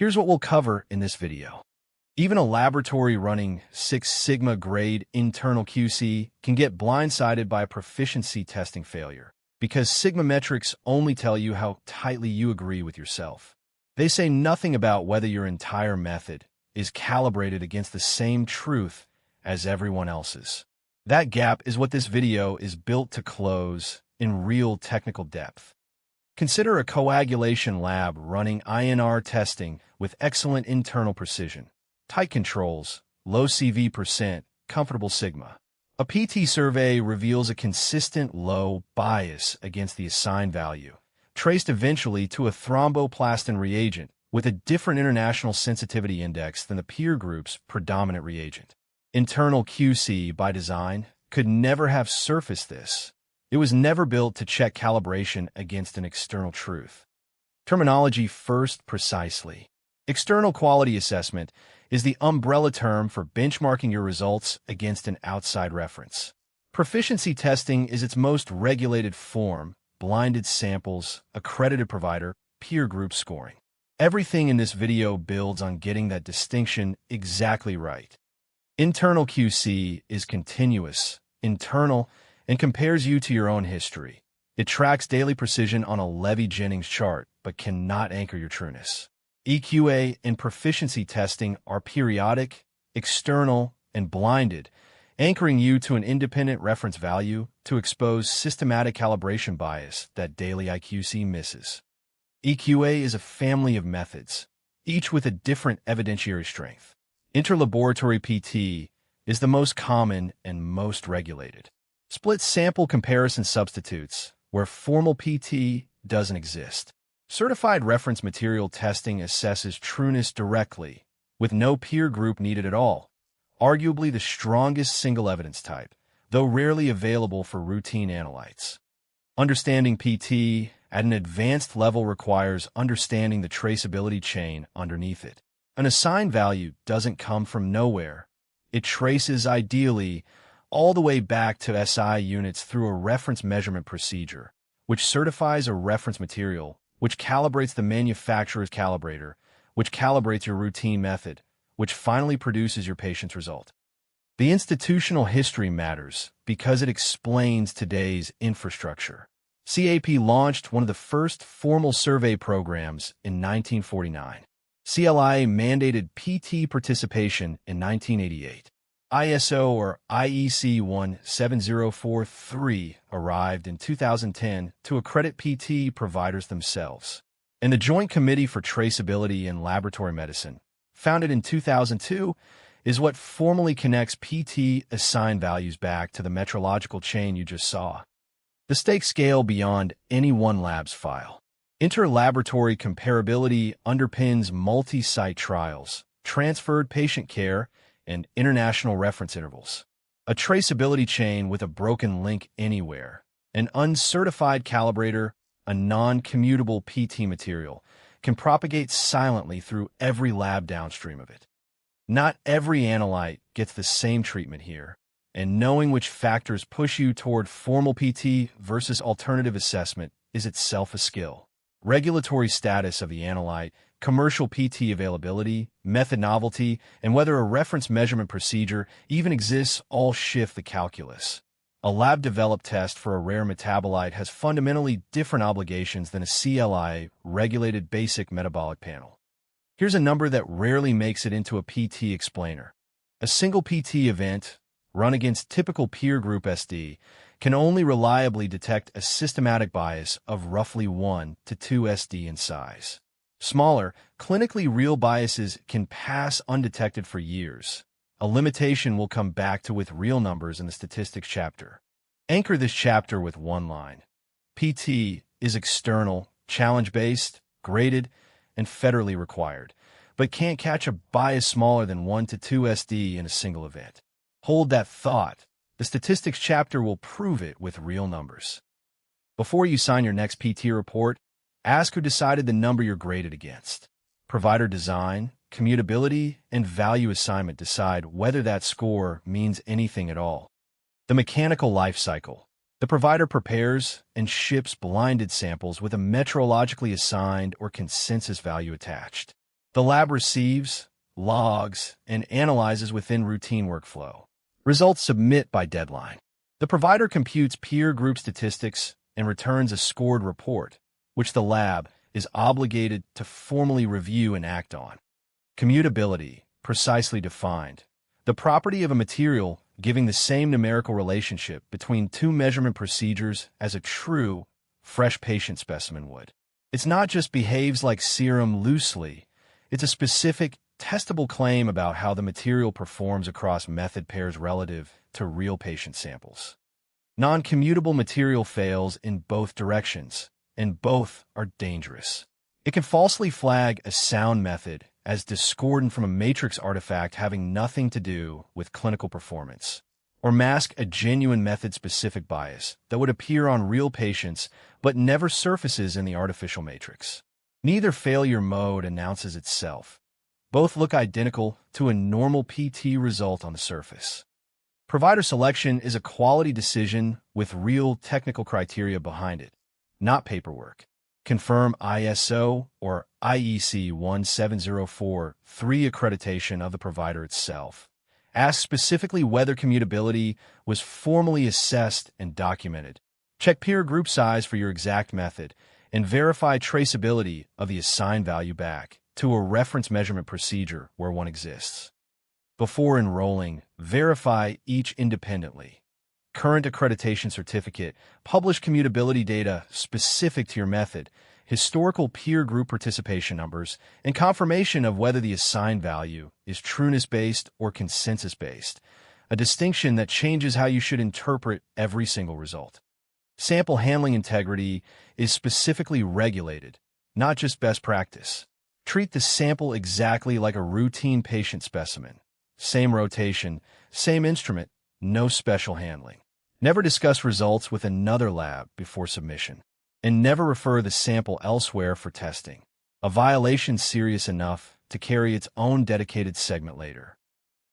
Here's what we'll cover in this video. Even a laboratory running Six Sigma grade internal QC can get blindsided by a proficiency testing failure because Sigma metrics only tell you how tightly you agree with yourself. They say nothing about whether your entire method is calibrated against the same truth as everyone else's. That gap is what this video is built to close in real technical depth. Consider a coagulation lab running INR testing with excellent internal precision, tight controls, low CV%, comfortable sigma. A PT survey reveals a consistent low bias against the assigned value, traced eventually to a thromboplastin reagent with a different international sensitivity index than the peer group's predominant reagent. Internal QC, by design, could never have surfaced this. It was never built to check calibration against an external truth. Terminology first, precisely. External quality assessment is the umbrella term for benchmarking your results against an outside reference. Proficiency testing is its most regulated form: blinded samples, accredited provider, peer group scoring. Everything in this video builds on getting that distinction exactly right. Internal QC is continuous, internal, and compares you to your own history. It tracks daily precision on a Levy-Jennings chart, but cannot anchor your trueness. EQA and Proficiency testing are periodic, external, and blinded, anchoring you to an independent reference value to expose systematic calibration bias that daily IQC misses. EQA is a family of methods, each with a different evidentiary strength. Interlaboratory PT is the most common and most regulated. Split sample comparison substitutes, where formal PT doesn't exist. Certified reference material testing assesses trueness directly, with no peer group needed at all. Arguably the strongest single evidence type, though rarely available for routine analytes. Understanding PT at an advanced level requires understanding the traceability chain underneath it. An assigned value doesn't come from nowhere. It traces ideally all the way back to SI units through a reference measurement procedure, which certifies a reference material, which calibrates the manufacturer's calibrator, which calibrates your routine method, which finally produces your patient's result. The institutional history matters because it explains today's infrastructure. CAP launched one of the first formal survey programs in 1949. CLIA mandated PT participation in 1988. ISO or IEC 17043 arrived in 2010 to accredit PT providers themselves. And the Joint Committee for Traceability in Laboratory Medicine, founded in 2002, is what formally connects PT assigned values back to the metrological chain you just saw. The stakes scale beyond any one lab's file. Interlaboratory comparability underpins multi-site trials, transferred patient care, and international reference intervals. A traceability chain with a broken link anywhere, an uncertified calibrator, a non-commutable PT material, can propagate silently through every lab downstream of it. Not every analyte gets the same treatment here, and knowing which factors push you toward formal PT versus alternative assessment is itself a skill. Regulatory status of the analyte, commercial PT availability, method novelty, and whether a reference measurement procedure even exists all shift the calculus. A lab-developed test for a rare metabolite has fundamentally different obligations than a CLI-regulated basic metabolic panel. Here's a number that rarely makes it into a PT explainer. A single PT event, run against typical peer group SD, can only reliably detect a systematic bias of roughly 1 to 2 SD in size. Smaller, clinically real biases can pass undetected for years. A limitation we'll come back to with real numbers in the statistics chapter. Anchor this chapter with one line. PT is external, challenge-based, graded, and federally required, but can't catch a bias smaller than 1 to 2 SD in a single event. Hold that thought. The statistics chapter will prove it with real numbers. Before you sign your next PT report, ask who decided the number you're graded against. Provider design, commutability, and value assignment decide whether that score means anything at all. The mechanical life cycle. The provider prepares and ships blinded samples with a metrologically assigned or consensus value attached. The lab receives, logs, and analyzes within routine workflow. Results submit by deadline. The provider computes peer group statistics and returns a scored report, which the lab is obligated to formally review and act on. Commutability, precisely defined. The property of a material giving the same numerical relationship between two measurement procedures as a true, fresh patient specimen would. It's not just behaves like serum loosely, it's a specific, testable claim about how the material performs across method pairs relative to real patient samples. Non-commutable material fails in both directions, and both are dangerous. It can falsely flag a sound method as discordant from a matrix artifact having nothing to do with clinical performance, or mask a genuine method-specific bias that would appear on real patients but never surfaces in the artificial matrix. Neither failure mode announces itself. Both look identical to a normal PT result on the surface. Provider selection is a quality decision with real technical criteria behind it, not paperwork. Confirm ISO or IEC 17043 accreditation of the provider itself. Ask specifically whether commutability was formally assessed and documented. Check peer group size for your exact method, and verify traceability of the assigned value back to a reference measurement procedure where one exists. Before enrolling, verify each independently. Current accreditation certificate, publish commutability data specific to your method, historical peer group participation numbers, and confirmation of whether the assigned value is trueness-based or consensus-based, a distinction that changes how you should interpret every single result. Sample handling integrity is specifically regulated, not just best practice. Treat the sample exactly like a routine patient specimen. Same rotation, same instrument, no special handling. Never discuss results with another lab before submission. And never refer the sample elsewhere for testing. A violation serious enough to carry its own dedicated segment later.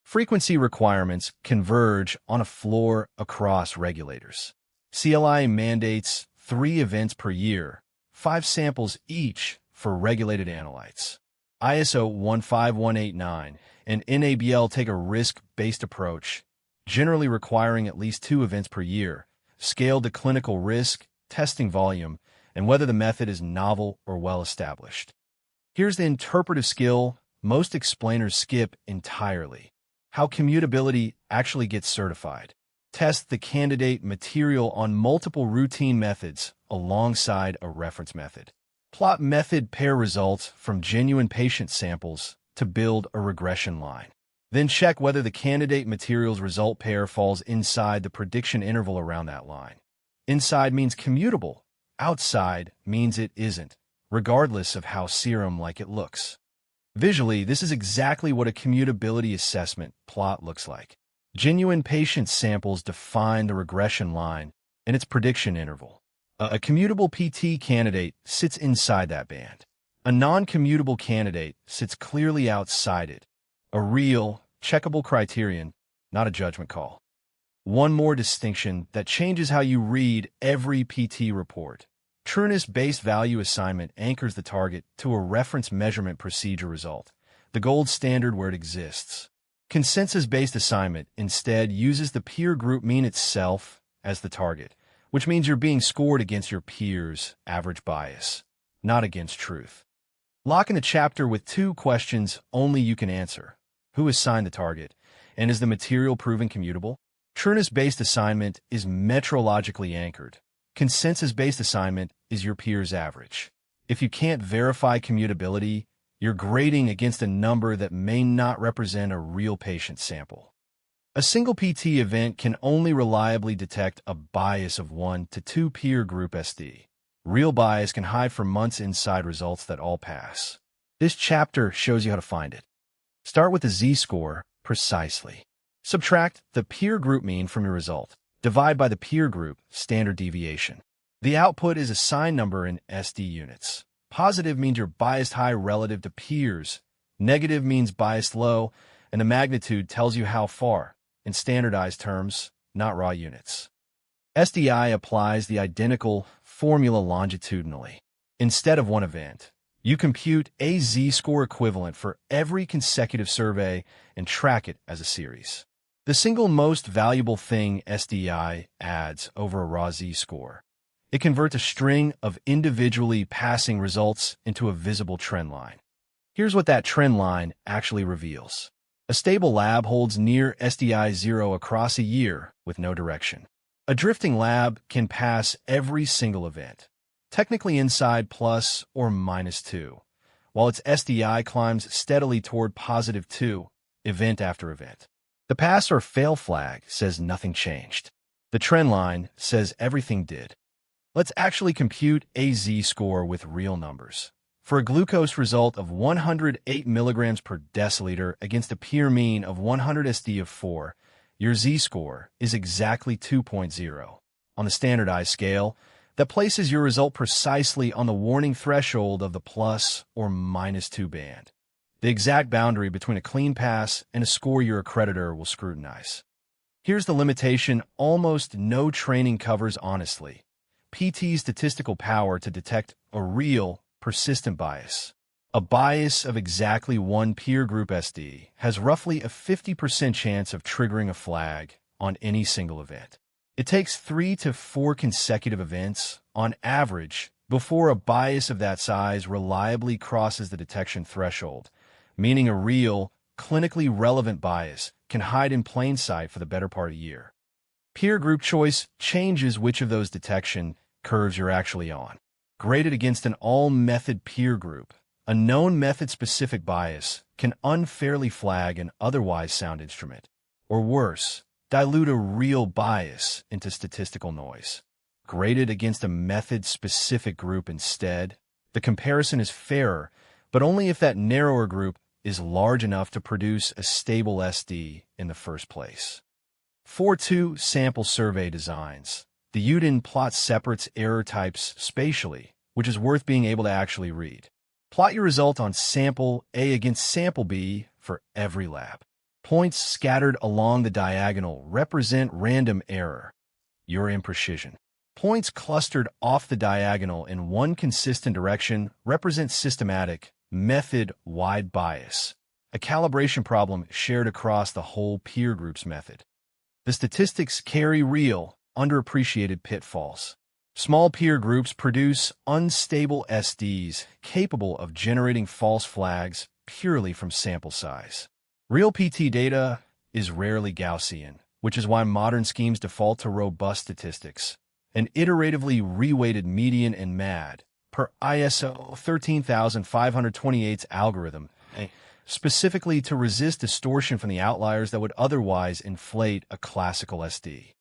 Frequency requirements converge on a floor across regulators. CLI mandates 3 events per year, 5 samples each for regulated analytes. ISO 15189 and NABL take a risk-based approach, generally requiring at least 2 events per year, scaled to clinical risk, testing volume, and whether the method is novel or well-established. Here's the interpretive skill most explainers skip entirely: how commutability actually gets certified. Test the candidate material on multiple routine methods alongside a reference method. Plot method pair results from genuine patient samples to build a regression line. Then check whether the candidate material's result pair falls inside the prediction interval around that line. Inside means commutable. Outside means it isn't, regardless of how serum-like it looks. Visually, this is exactly what a commutability assessment plot looks like. Genuine patient samples define the regression line and its prediction interval. A commutable PT candidate sits inside that band. A non-commutable candidate sits clearly outside it. A real, checkable criterion, not a judgment call. One more distinction that changes how you read every PT report. Trueness-based value assignment anchors the target to a reference measurement procedure result, the gold standard where it exists. Consensus-based assignment instead uses the peer group mean itself as the target, which means you're being scored against your peers' average bias, not against truth. Lock in the chapter with 2 questions only you can answer. Who assigned the target? And is the material proven commutable? Trueness-based assignment is metrologically anchored. Consensus-based assignment is your peer's average. If you can't verify commutability, you're grading against a number that may not represent a real patient sample. A single PT event can only reliably detect a bias of 1 to 2 peer group SD. Real bias can hide for months inside results that all pass. This chapter shows you how to find it. Start with the Z-score precisely. Subtract the peer group mean from your result. Divide by the peer group standard deviation. The output is a sign number in SD units. Positive means you're biased high relative to peers. Negative means biased low, and the magnitude tells you how far, in standardized terms, not raw units. SDI applies the identical formula longitudinally. Instead of one event, You compute a z-score equivalent for every consecutive survey and track it as a series. The single most valuable thing SDI adds over a raw z-score. It converts a string of individually passing results into a visible trend line. Here's what that trend line actually reveals. A stable lab holds near SDI 0 across a year with no direction. A drifting lab can pass every single event, technically inside plus or minus 2, while its SDI climbs steadily toward positive 2, event after event. The pass or fail flag says nothing changed. The trend line says everything did. Let's actually compute a z-score with real numbers. For a glucose result of 108 milligrams per deciliter against a peer mean of 100 SD of 4, your z-score is exactly 2.0. On the standardized scale, that places your result precisely on the warning threshold of the plus or minus 2 band, the exact boundary between a clean pass and a score your accreditor will scrutinize. Here's the limitation almost no training covers honestly: PT's statistical power to detect a real, persistent bias. A bias of exactly one peer group SD has roughly a 50% chance of triggering a flag on any single event. It takes 3 to 4 consecutive events, on average, before a bias of that size reliably crosses the detection threshold, meaning a real, clinically relevant bias can hide in plain sight for the better part of a year. Peer group choice changes which of those detection curves you're actually on. Graded against an all-method peer group, a known method-specific bias can unfairly flag an otherwise sound instrument, or worse, dilute a real bias into statistical noise. Graded against a method-specific group instead, the comparison is fairer, but only if that narrower group is large enough to produce a stable SD in the first place. 4.2 Sample Survey Designs. The UDIN plot separates error types spatially, which is worth being able to actually read. Plot your result on sample A against sample B for every lab. Points scattered along the diagonal represent random error, your imprecision. Points clustered off the diagonal in one consistent direction represent systematic, method-wide bias, a calibration problem shared across the whole peer group's method. The statistics carry real, underappreciated pitfalls. Small peer groups produce unstable SDs capable of generating false flags purely from sample size. Real PT data is rarely Gaussian, which is why modern schemes default to robust statistics. An iteratively reweighted median and MAD, per ISO 13528's algorithm, specifically to resist distortion from the outliers that would otherwise inflate a classical SD.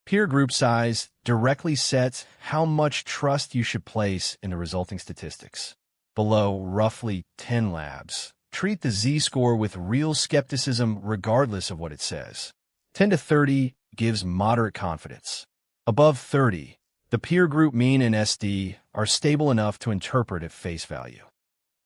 Peer group size directly sets how much trust you should place in the resulting statistics. Below roughly 10 labs, treat the z-score with real skepticism regardless of what it says. 10 to 30 gives moderate confidence. Above 30, the peer group mean and SD are stable enough to interpret at face value.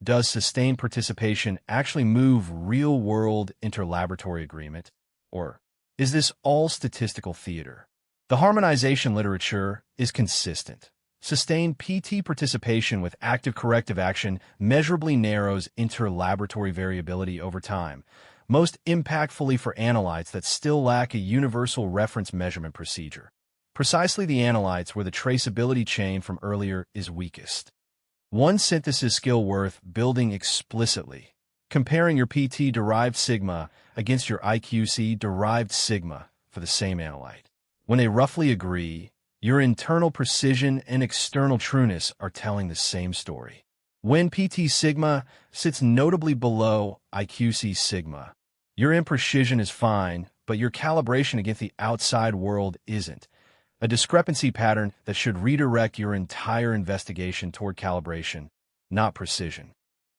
Does sustained participation actually move real-world interlaboratory agreement? Or is this all statistical theater? The harmonization literature is consistent. Sustained PT participation with active corrective action measurably narrows interlaboratory variability over time, most impactfully for analytes that still lack a universal reference measurement procedure. Precisely the analytes where the traceability chain from earlier is weakest. One synthesis skill worth building explicitly. Comparing your PT-derived Sigma against your IQC-derived Sigma for the same analyte. When they roughly agree, your internal precision and external trueness are telling the same story. When PT Sigma sits notably below IQC Sigma, your imprecision is fine, but your calibration against the outside world isn't. A discrepancy pattern that should redirect your entire investigation toward calibration, not precision.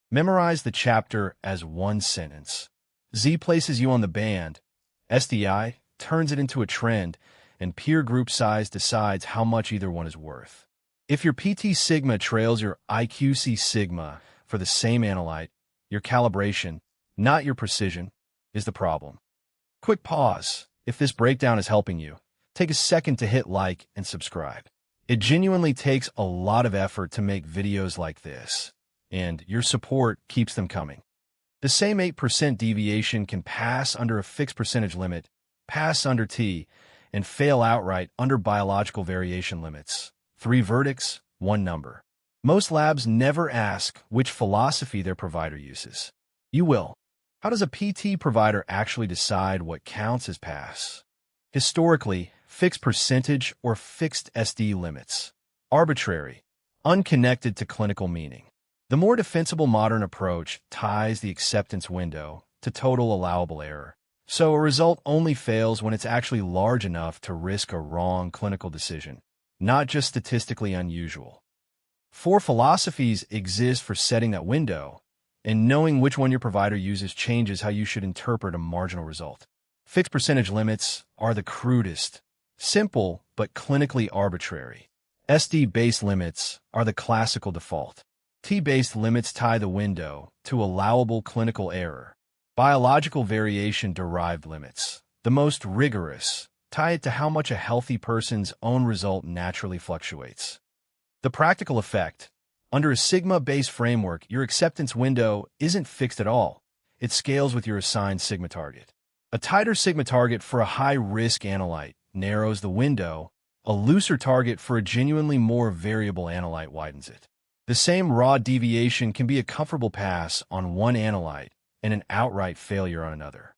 Memorize the chapter as one sentence. Z places you on the band, SDI turns it into a trend, and peer group size decides how much either one is worth. If your PT Sigma trails your IQC Sigma for the same analyte, your calibration, not your precision, is the problem. Quick pause. If this breakdown is helping you, take a second to hit like and subscribe. It genuinely takes a lot of effort to make videos like this. and your support keeps them coming. The same 8% deviation can pass under a fixed percentage limit, pass under T, and fail outright under biological variation limits. 3 verdicts, 1 number. Most labs never ask which philosophy their provider uses. You will. How does a PT provider actually decide what counts as pass? Historically, fixed percentage or fixed SD limits. Arbitrary, unconnected to clinical meaning. The more defensible modern approach ties the acceptance window to total allowable error, so a result only fails when it's actually large enough to risk a wrong clinical decision, not just statistically unusual. 4 philosophies exist for setting that window, and knowing which one your provider uses changes how you should interpret a marginal result. Fixed percentage limits are the crudest, simple, but clinically arbitrary. SD-based limits are the classical default. T-based limits tie the window to allowable clinical error. Biological variation-derived limits, the most rigorous, tie it to how much a healthy person's own result naturally fluctuates. The practical effect: under a Sigma-based framework, your acceptance window isn't fixed at all. It scales with your assigned Sigma target. A tighter Sigma target for a high-risk analyte narrows the window. A looser target for a genuinely more variable analyte widens it. The same raw deviation can be a comfortable pass on one analyte and an outright failure on another.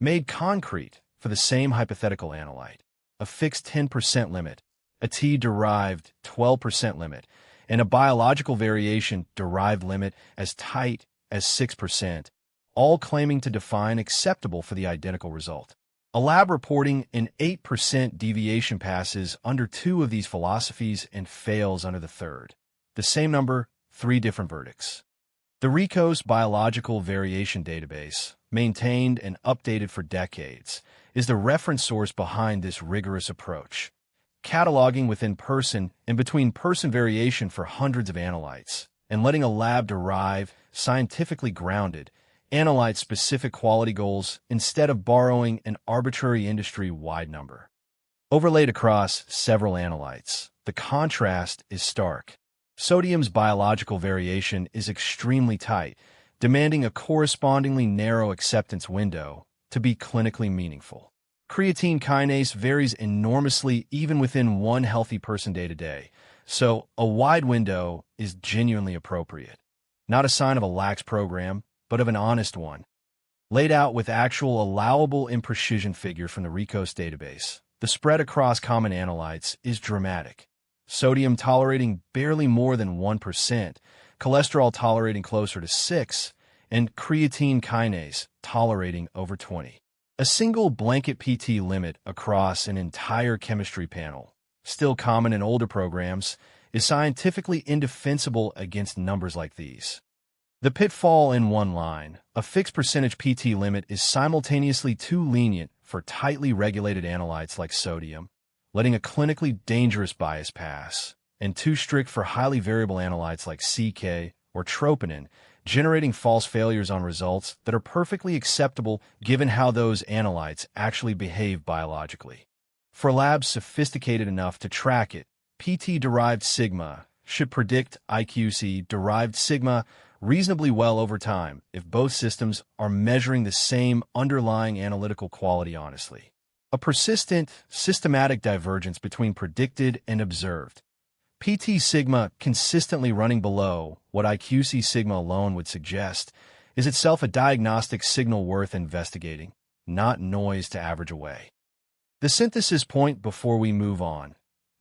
Made concrete for the same hypothetical analyte, a fixed 10% limit, a T-derived 12% limit, and a biological variation-derived limit as tight as 6%, all claiming to define acceptable for the identical result. A lab reporting an 8% deviation passes under 2 of these philosophies and fails under the third. The same number, 3 different verdicts. The RICO's biological variation database, maintained and updated for decades, is the reference source behind this rigorous approach, cataloging within person and between person variation for hundreds of analytes, and letting a lab derive, scientifically grounded, analyte-specific quality goals instead of borrowing an arbitrary industry-wide number. Overlaid across several analytes, the contrast is stark. Sodium's biological variation is extremely tight, demanding a correspondingly narrow acceptance window to be clinically meaningful. Creatine kinase varies enormously even within one healthy person day to day, so a wide window is genuinely appropriate. Not a sign of a lax program, but of an honest one. Laid out with actual allowable imprecision figure from the RICO's database, the spread across common analytes is dramatic. Sodium tolerating barely more than 1%, cholesterol tolerating closer to 6%, and creatine kinase tolerating over 20%. A single blanket PT limit across an entire chemistry panel, still common in older programs, is scientifically indefensible against numbers like these. The pitfall in one line: a fixed percentage PT limit is simultaneously too lenient for tightly regulated analytes like sodium, letting a clinically dangerous bias pass, and too strict for highly variable analytes like CK or troponin, generating false failures on results that are perfectly acceptable given how those analytes actually behave biologically. For labs sophisticated enough to track it, PT-derived Sigma should predict IQC-derived Sigma reasonably well over time if both systems are measuring the same underlying analytical quality honestly. A persistent, systematic divergence between predicted and observed. PT Sigma consistently running below what IQC Sigma alone would suggest is itself a diagnostic signal worth investigating, not noise to average away. The synthesis point before we move on: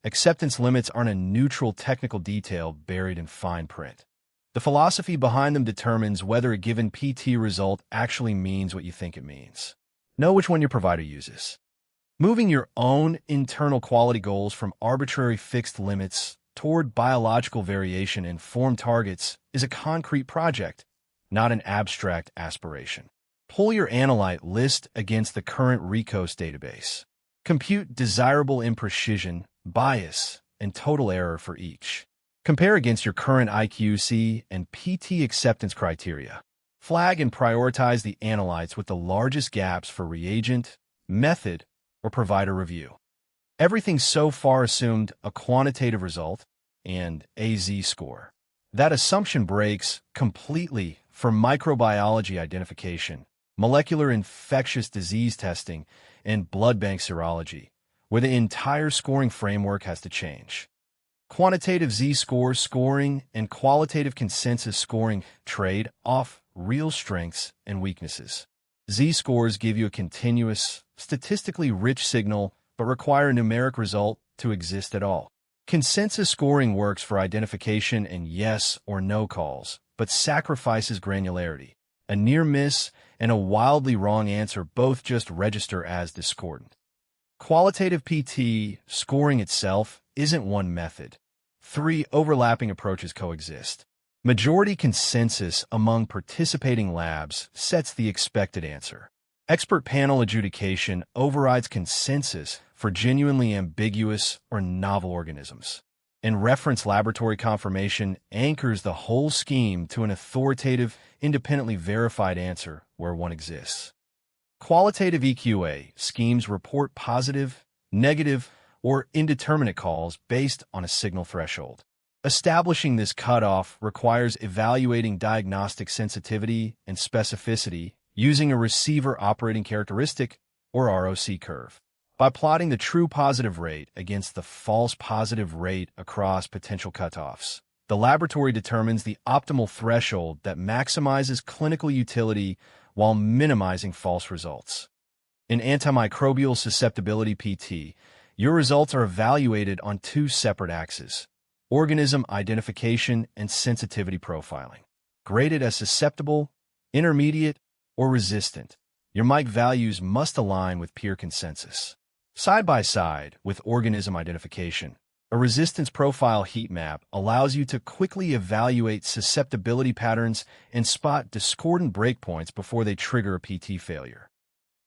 acceptance limits aren't a neutral technical detail buried in fine print. The philosophy behind them determines whether a given PT result actually means what you think it means. Know which one your provider uses. Moving your own internal quality goals from arbitrary fixed limits toward biological variation-informed targets is a concrete project, not an abstract aspiration. Pull your analyte list against the current RICO's database. Compute desirable imprecision, bias, and total error for each. Compare against your current IQC and PT acceptance criteria. Flag and prioritize the analytes with the largest gaps for reagent, method, or provider review. Everything so far assumed a quantitative result and a Z-score. That assumption breaks completely for microbiology identification, molecular infectious disease testing, and blood bank serology, where the entire scoring framework has to change. Quantitative Z-score scoring and qualitative consensus scoring trade off real strengths and weaknesses. Z-scores give you a continuous, statistically rich signal but require a numeric result to exist at all. Consensus scoring works for identification and yes or no calls, but sacrifices granularity. A near miss and a wildly wrong answer both just register as discordant. Qualitative PT scoring itself isn't one method. 3 overlapping approaches coexist. Majority consensus among participating labs sets the expected answer. Expert panel adjudication overrides consensus for genuinely ambiguous or novel organisms. And reference laboratory confirmation anchors the whole scheme to an authoritative, independently verified answer where one exists. Qualitative EQA schemes report positive, negative, or indeterminate calls based on a signal threshold. Establishing this cutoff requires evaluating diagnostic sensitivity and specificity using a receiver operating characteristic, or ROC curve. By plotting the true positive rate against the false positive rate across potential cutoffs, the laboratory determines the optimal threshold that maximizes clinical utility while minimizing false results. In antimicrobial susceptibility PT, your results are evaluated on 2 separate axes: organism identification and sensitivity profiling. Graded as susceptible, intermediate, or resistant, your MIC values must align with peer consensus. Side by side with organism identification, a resistance profile heat map allows you to quickly evaluate susceptibility patterns and spot discordant breakpoints before they trigger a PT failure.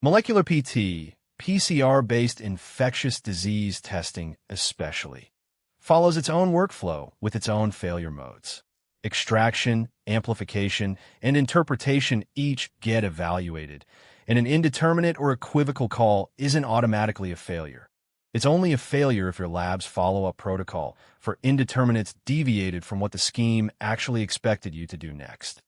Molecular PT, PCR-based infectious disease testing especially, follows its own workflow with its own failure modes. Extraction, amplification, and interpretation each get evaluated, and an indeterminate or equivocal call isn't automatically a failure. It's only a failure if your lab's follow-up protocol for indeterminates deviated from what the scheme actually expected you to do next.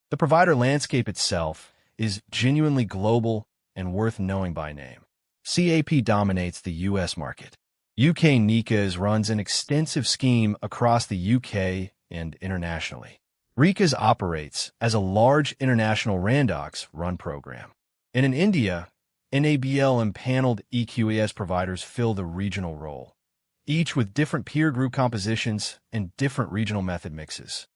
The provider landscape itself is genuinely global and worth knowing by name. CAP dominates the U.S. market. UK NICAs runs an extensive scheme across the UK and internationally. RICAs operates as a large international Randox run program. And in India, NABL and paneled EQAS providers fill the regional role, each with different peer group compositions and different regional method mixes.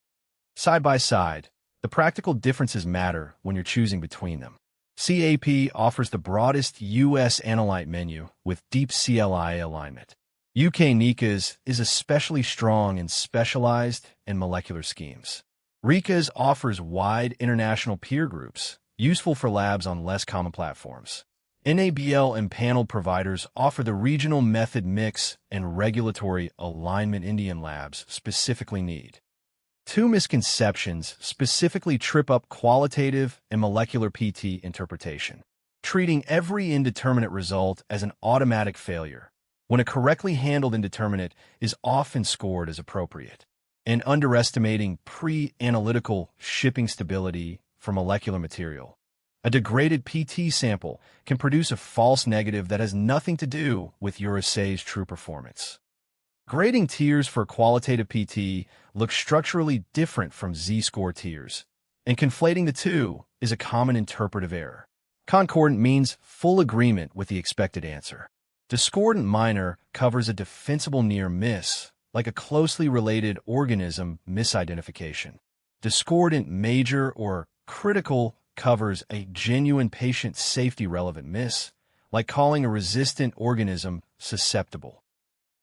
Side by side, the practical differences matter when you're choosing between them. CAP offers the broadest U.S. analyte menu with deep CLI alignment. UK NICAs is especially strong in specialized and molecular schemes. RICAs offers wide international peer groups, useful for labs on less common platforms. NABL and panel providers offer the regional method mix and regulatory alignment Indian labs specifically need. 2 misconceptions specifically trip up qualitative and molecular PT interpretation. Treating every indeterminate result as an automatic failure, when a correctly handled indeterminate is often scored as appropriate. And underestimating pre-analytical shipping stability for molecular material. A degraded PT sample can produce a false negative that has nothing to do with your assay's true performance. Grading tiers for qualitative PT look structurally different from Z-score tiers, and conflating the two is a common interpretive error. Concordant means full agreement with the expected answer. Discordant minor covers a defensible near miss, like a closely related organism misidentification. Discordant major or critical covers a genuine patient safety relevant miss, like calling a resistant organism susceptible.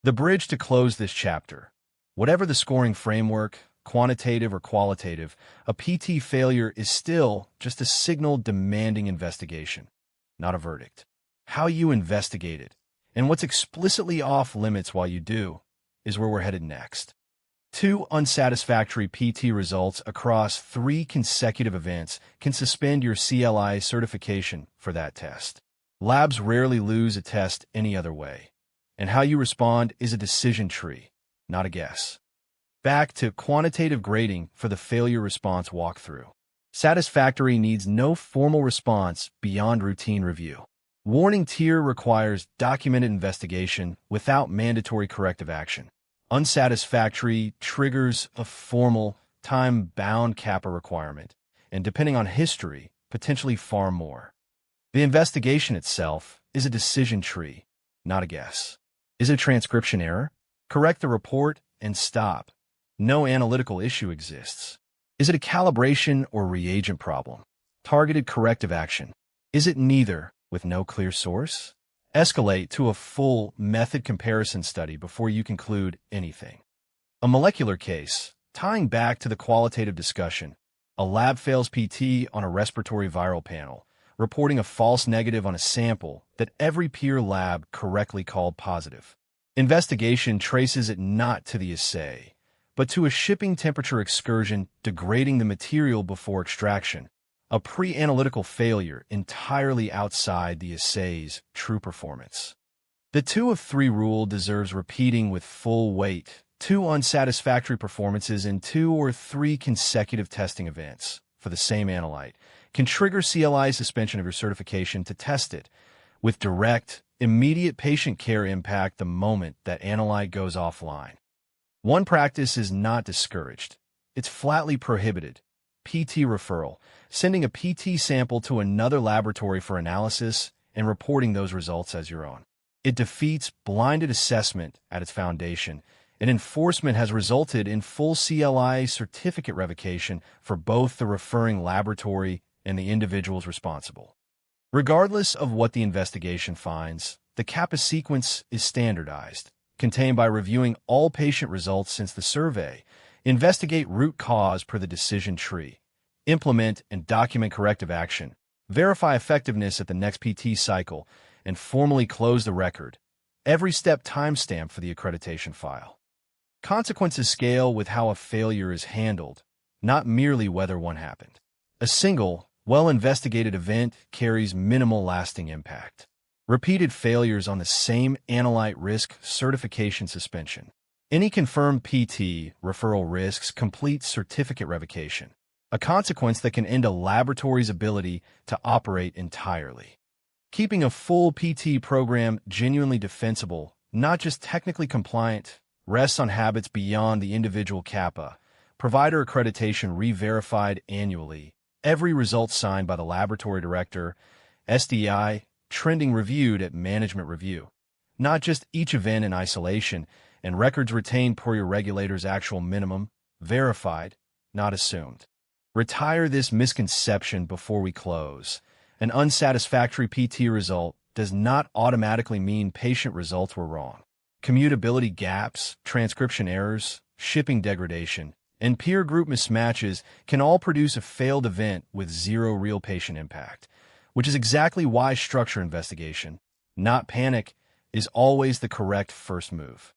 The bridge to close this chapter: whatever the scoring framework, quantitative or qualitative, a PT failure is still just a signal demanding investigation, not a verdict. How you investigate it, and what's explicitly off limits while you do, is where we're headed next. 2 unsatisfactory PT results across 3 consecutive events can suspend your CLI certification for that test. Labs rarely lose a test any other way, and how you respond is a decision tree, not a guess. Back to quantitative grading for the failure response walkthrough. Satisfactory needs no formal response beyond routine review. Warning tier requires documented investigation without mandatory corrective action. Unsatisfactory triggers a formal, time-bound CAPA requirement, and depending on history, potentially far more. The investigation itself is a decision tree, not a guess. Is it a transcription error? Correct the report and stop. No analytical issue exists. Is it a calibration or reagent problem? Targeted corrective action. Is it neither, with no clear source? Escalate to a full method comparison study before you conclude anything. A molecular case, tying back to the qualitative discussion. A lab fails PT on a respiratory viral panel, reporting a false negative on a sample that every peer lab correctly called positive. Investigation traces it not to the assay, but to a shipping temperature excursion degrading the material before extraction, a pre-analytical failure entirely outside the assay's true performance. The 2 of 3 rule deserves repeating with full weight. 2 unsatisfactory performances in 2 or 3 consecutive testing events for the same analyte can trigger CLI suspension of your certification to test it, with direct, immediate patient care impact the moment that analyte goes offline. One practice is not discouraged. It's flatly prohibited. PT referral, sending a PT sample to another laboratory for analysis and reporting those results as your own. It defeats blinded assessment at its foundation, and enforcement has resulted in full CLI certificate revocation for both the referring laboratory and the individuals responsible. Regardless of what the investigation finds, the CAPA sequence is standardized, contained by reviewing all patient results since the survey, investigate root cause per the decision tree, implement and document corrective action, verify effectiveness at the next PT cycle, and formally close the record. Every step timestamped for the accreditation file. Consequences scale with how a failure is handled, not merely whether one happened. A single, well-investigated event carries minimal lasting impact. Repeated failures on the same analyte risk certification suspension. Any confirmed PT referral risks complete certificate revocation, a consequence that can end a laboratory's ability to operate entirely. Keeping a full PT program genuinely defensible, not just technically compliant, rests on habits beyond the individual CAPA. Provider accreditation re-verified annually. Every result signed by the laboratory director. SDI trending reviewed at management review. Not just each event in isolation, and records retained per your regulator's actual minimum. Verified, not assumed. Retire this misconception before we close. An unsatisfactory PT result does not automatically mean patient results were wrong. Commutability gaps, transcription errors, shipping degradation, and peer group mismatches can all produce a failed event with zero real patient impact, which is exactly why structure investigation, not panic, is always the correct first move.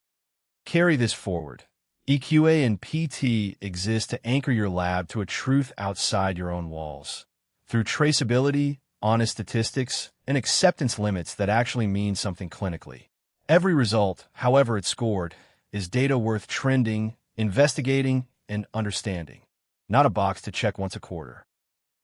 Carry this forward. EQA and PT exist to anchor your lab to a truth outside your own walls. Through traceability, honest statistics, and acceptance limits that actually mean something clinically. Every result, however it's scored, is data worth trending, investigating, and understanding, not a box to check once a quarter.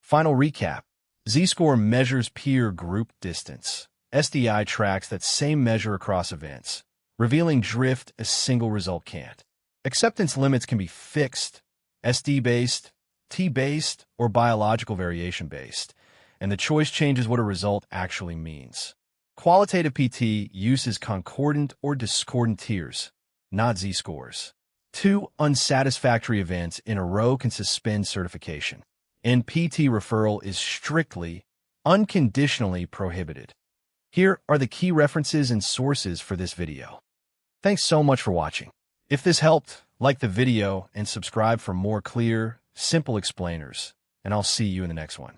Final recap. Z-score measures peer group distance. SDI tracks that same measure across events, revealing drift a single result can't. Acceptance limits can be fixed, SD-based, T-based, or biological variation-based, and the choice changes what a result actually means. Qualitative PT uses concordant or discordant tiers, not Z-scores. 2 unsatisfactory events in a row can suspend certification, and PT referral is strictly, unconditionally prohibited. Here are the key references and sources for this video. Thanks so much for watching. If this helped, like the video and subscribe for more clear, simple explainers, and I'll see you in the next one.